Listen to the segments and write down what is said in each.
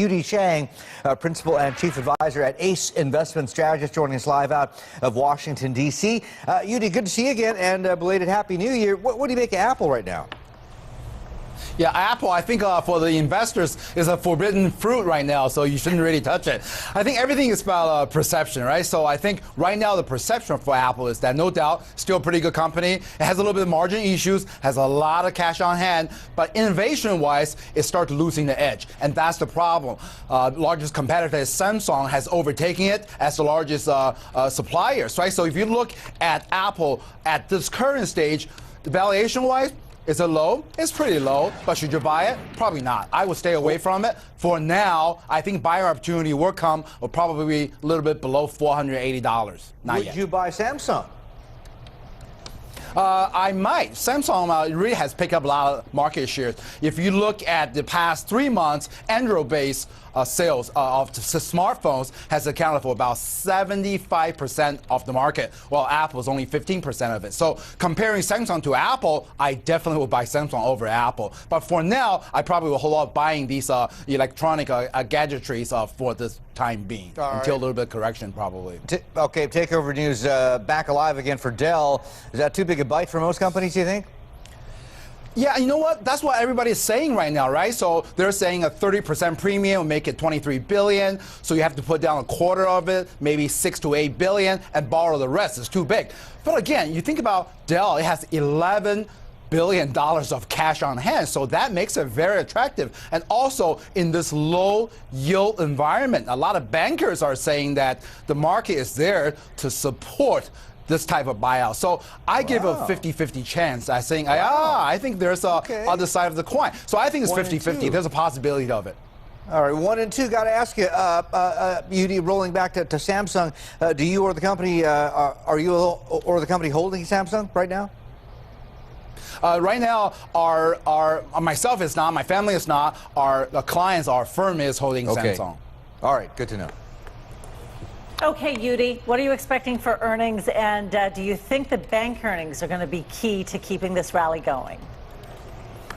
Yu-Dee Chang, Principal and Chief Advisor at ACE Investment Strategist, joining us live out of Washington, D.C. Yu-Dee, good to see you again, and belated Happy New Year. What do you make of Apple right now? Yeah, Apple, I think for the investors, is a forbidden fruit right now, so you shouldn't really touch it. I think everything is about perception, right? So I think right now the perception for Apple is that no doubt, still a pretty good company. It has a little bit of margin issues, has a lot of cash on hand, but innovation-wise, it starts losing the edge, and that's the problem. Largest competitor, Samsung, has overtaken it as the largest supplier, right? So if you look at Apple at this current stage, valuation-wise, is it low? It's pretty low, but should you buy it? Probably not. I would stay away from it. For now, I think buyer opportunity will come, will probably be a little bit below $480. Not yet. Would you buy Samsung? I might. Samsung really has picked up a lot of market shares. If you look at the past 3 months, Android-based sales of smartphones has accounted for about 75% of the market, while Apple is only 15% of it. So comparing Samsung to Apple, I definitely will buy Samsung over Apple. But for now, I probably will hold off buying these electronic gadgetries for this time being, until a little bit of correction, probably. Okay, takeover news back alive again for Dell. Is that too big a bite for most companies, do you think? Yeah, you know what? That's what everybody's saying right now, right? So they're saying a 30% premium will make it $23 billion. So you have to put down a quarter of it, maybe $6 to $8 billion, and borrow the rest. It's too big. But again, you think about Dell, it has $11 billion of cash on hand, so that makes it very attractive. And also in this low yield environment, a lot of bankers are saying that the market is there to support this type of buyout. So I give a 50-50 chance. I think, I think there's a other side of the coin. So I think it's 50-50. There's a possibility of it. All right, 1 and 2. Got to ask you, Yu-Dee, rolling back to Samsung, do you or the company, are you or the company holding Samsung right now? Right now, myself is not, my family is not, our clients, our firm is holding Samsung. All right, good to know. Okay, Yu-Dee, what are you expecting for earnings, and do you think the bank earnings are going to be key to keeping this rally going?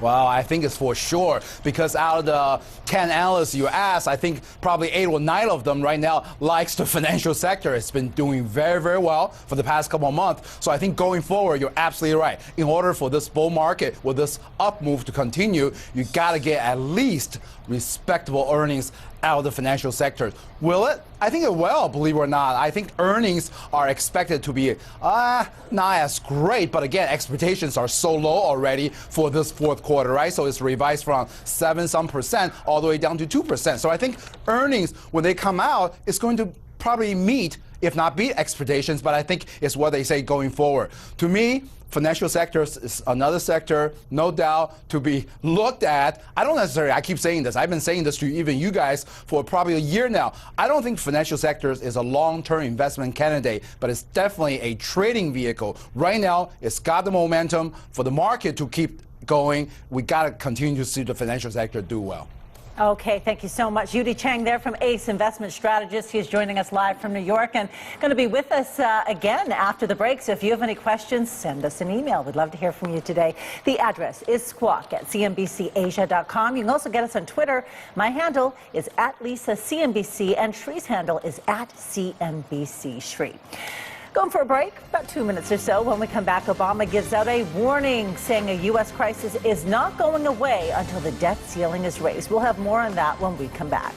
Well, I think it's for sure, because out of the 10 analysts you asked, I think probably 8 or 9 of them right now likes the financial sector. It's been doing very, very well for the past couple of months. So I think going forward, you're absolutely right. In order for this bull market, with this up move to continue, you got to get at least respectable earnings out of the financial sector. Will it? I think it will, believe it or not. I think earnings are expected to be not as great, but again, expectations are so low already for this fourth quarter, right? So it's revised from 7% all the way down to 2%. So I think earnings, when they come out, it's going to probably meet, if not beat, expectations, but I think it's what they say going forward. To me, financial sector is another sector, no doubt, to be looked at. I don't necessarily, I keep saying this, I've been saying this to even you guys for probably a year now. I don't think financial sectors is a long-term investment candidate, but it's definitely a trading vehicle. Right now, it's got the momentum for the market to keep going. We got to continue to see the financial sector do well. Okay, thank you so much. Yu-Dee Chang there from ACE Investment Strategist. He's joining us live from New York and going to be with us again after the break. So if you have any questions, send us an email. We'd love to hear from you today. The address is squawk at cnbcasia.com. You can also get us on Twitter. My handle is @LisaCNBC and Shree's handle is @CNBCShree. Going for a break, about 2 minutes or so. When we come back, Obama gives out a warning saying a U.S. crisis is not going away until the debt ceiling is raised. We'll have more on that when we come back.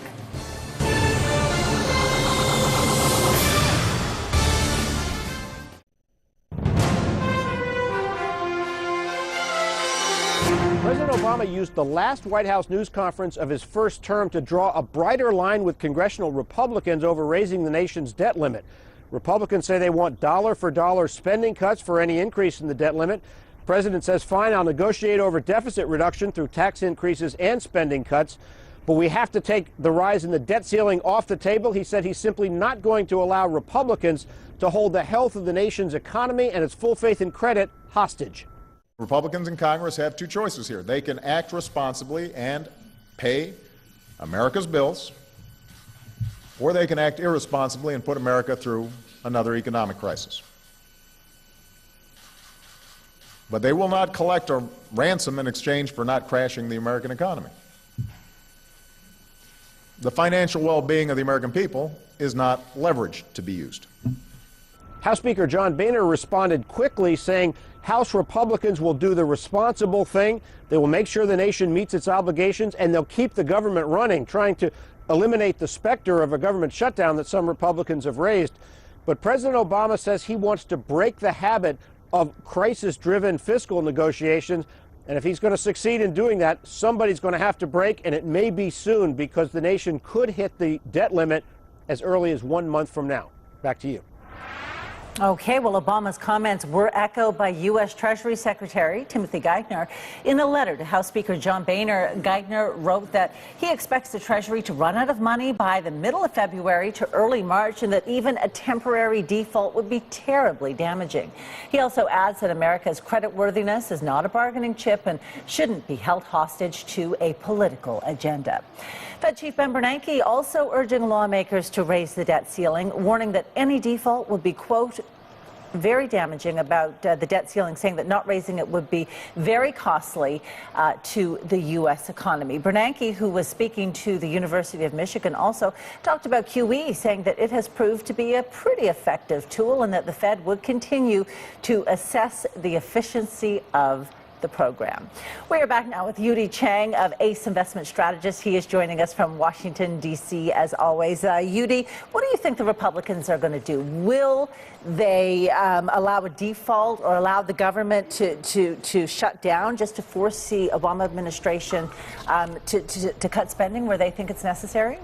President Obama used the last White House news conference of his first term to draw a brighter line with congressional Republicans over raising the nation's debt limit. Republicans say they want dollar-for-dollar spending cuts for any increase in the debt limit. The president says, fine, I'll negotiate over deficit reduction through tax increases and spending cuts, but we have to take the rise in the debt ceiling off the table. He said he's simply not going to allow Republicans to hold the health of the nation's economy and its full faith and credit hostage. Republicans in Congress have 2 choices here. They can act responsibly and pay America's bills, or they can act irresponsibly and put America through another economic crisis. But they will not collect a ransom in exchange for not crashing the American economy. the financial well-being of the American people is not leverage to be used. House Speaker John Boehner responded quickly, saying House Republicans will do the responsible thing. They will make sure the nation meets its obligations, and they'll keep the government running, trying to eliminate the specter of a government shutdown that some Republicans have raised. But President Obama says he wants to break the habit of crisis-driven fiscal negotiations. And if he's going to succeed in doing that, somebody's going to have to break, and it may be soon, because the nation could hit the debt limit as early as 1 month from now. Back to you. Okay, well, Obama's comments were echoed by U.S. Treasury Secretary Timothy Geithner. In a letter to House Speaker John Boehner, Geithner wrote that he expects the Treasury to run out of money by the middle of February to early March, and that even a temporary default would be terribly damaging. He also adds that America's creditworthiness is not a bargaining chip and shouldn't be held hostage to a political agenda. Fed Chief Ben Bernanke also urging lawmakers to raise the debt ceiling, warning that any default would be, quote, very damaging about the debt ceiling, saying that not raising it would be very costly to the U.S. economy. Bernanke, who was speaking to the University of Michigan, also talked about QE, saying that it has proved to be a pretty effective tool and that the Fed would continue to assess the efficiency of the program. We are back now with Yu-Dee Chang of ACE Investment Strategists. He is joining us from Washington, D.C., as always. Yu-Dee, what do you think the Republicans are going to do? Will they allow a default or allow the government to shut down just to force the Obama administration to cut spending where they think it's necessary?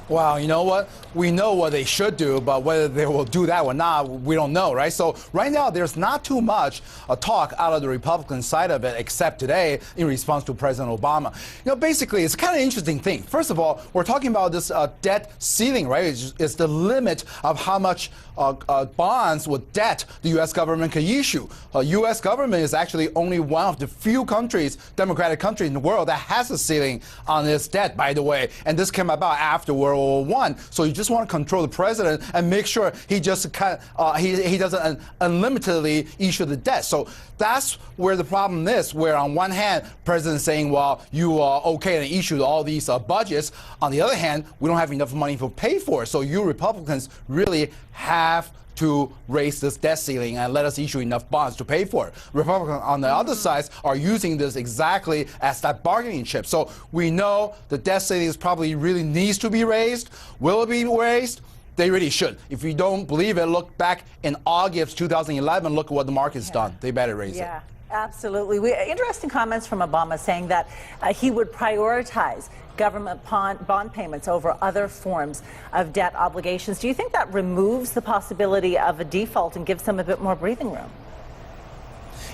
Well, you know what? We know what they should do, but whether they will do that or not, we don't know, right? So right now, there's not too much talk out of the Republican side of it, except today in response to President Obama. You know, basically, it's kind of an interesting thing. First of all, we're talking about this debt ceiling, right? It's the limit of how much bonds with debt the U.S. government can issue. U.S. government is actually only one of the few countries, democratic countries in the world, that has a ceiling on its debt, by the way. And this came about after World War I. So you just want to control the president and make sure he just he doesn't unlimitedly issue the debt. So that's where the problem is, where on one hand, president saying, well, you are okay to issue all these budgets. On the other hand, we don't have enough money to pay for it. So you Republicans really have to raise this debt ceiling and let us issue enough bonds to pay for it. Republicans on the other side are using this exactly as that bargaining chip. So we know the debt ceiling probably really needs to be raised. Will it be raised? They really should. If you don't believe it, look back in August 2011, look at what the market's done. They better raise it. Yeah, absolutely. Interesting comments from Obama saying that he would prioritize government bond payments over other forms of debt obligations. Do you think that removes the possibility of a default and gives them a bit more breathing room?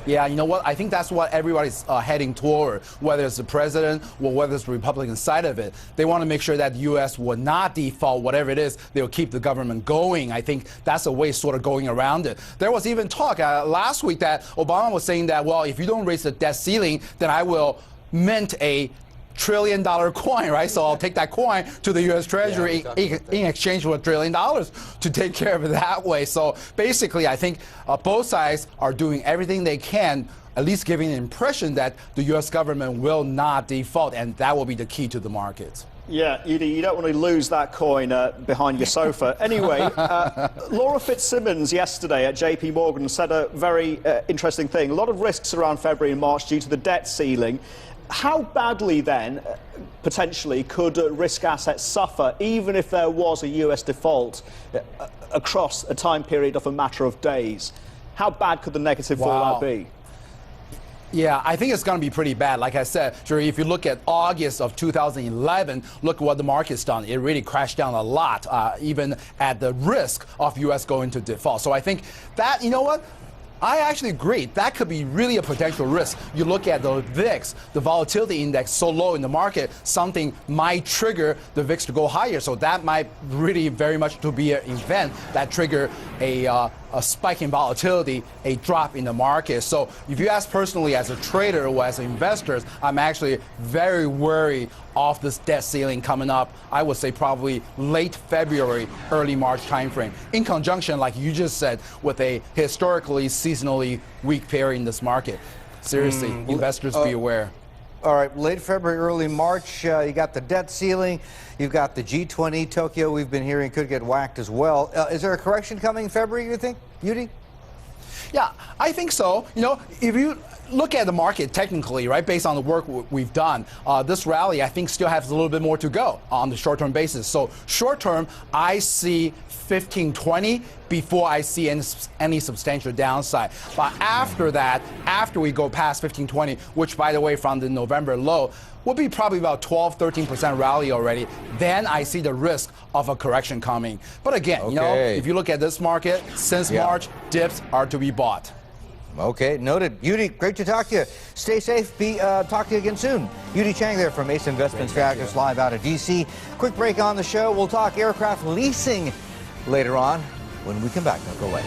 Yeah, you know what? I think that's what everybody's heading toward, whether it's the president or whether it's the Republican side of it. They want to make sure that the U.S. will not default, whatever it is. They'll keep the government going. I think that's a way sort of going around it. There was even talk last week that Obama was saying that, well, if you don't raise the debt ceiling, then I will mint a $1 trillion coin, right? So I'll take that coin to the U.S. Treasury in exchange for $1 trillion to take care of it that way. So basically, I think both sides are doing everything they can, at least giving the impression that the U.S. government will not default, and that will be the key to the markets. Yeah, Yu-Dee, you don't want to lose that coin behind your sofa. Anyway, Laura Fitzsimmons yesterday at JP Morgan said a very interesting thing. A lot of risks around February and March due to the debt ceiling. How badly then, potentially, could risk assets suffer, even if there was a US default across a time period of a matter of days? How bad could the negative fallout be? Yeah, I think it's going to be pretty bad. Like I said, Jerry, if you look at August of 2011, look what the market's done. It really crashed down a lot, even at the risk of U.S. going to default. So I think that, you know what? I actually agree. That could be really a potential risk. You look at the VIX, the volatility index so low in the market, something might trigger the VIX to go higher. So that might really very much to be an event that trigger a spike in volatility, a drop in the market. So if you ask personally as a trader or as investors, I'm actually very worried of this debt ceiling coming up. I would say probably late February, early March timeframe, in conjunction, like you just said, with a historically, seasonally weak period in this market. Seriously, investors be aware. All right, late February, early March, you got the debt ceiling, you've got the G20, Tokyo, we've been hearing could get whacked as well. Is there a correction coming in February, you think, Yu-Dee? Yeah, I think so. You know, if you look at the market technically, right, based on the work we've done, this rally, I think, still has a little bit more to go on the short-term basis. So short term, I see 1520 before I see any substantial downside. But after that, after we go past 1520, which, by the way, from the November low, will be probably about 12-13% rally already, then I see the risk of a correction coming. But again, you know, if you look at this market, since March, dips are to be bought. Okay, noted. Yu-Dee, great to talk to you. Stay safe. Talk to you again soon. Yu-Dee Chang there from Ace Investment Strategist live out of D.C. Quick break on the show. We'll talk aircraft leasing later on when we come back. Don't go away.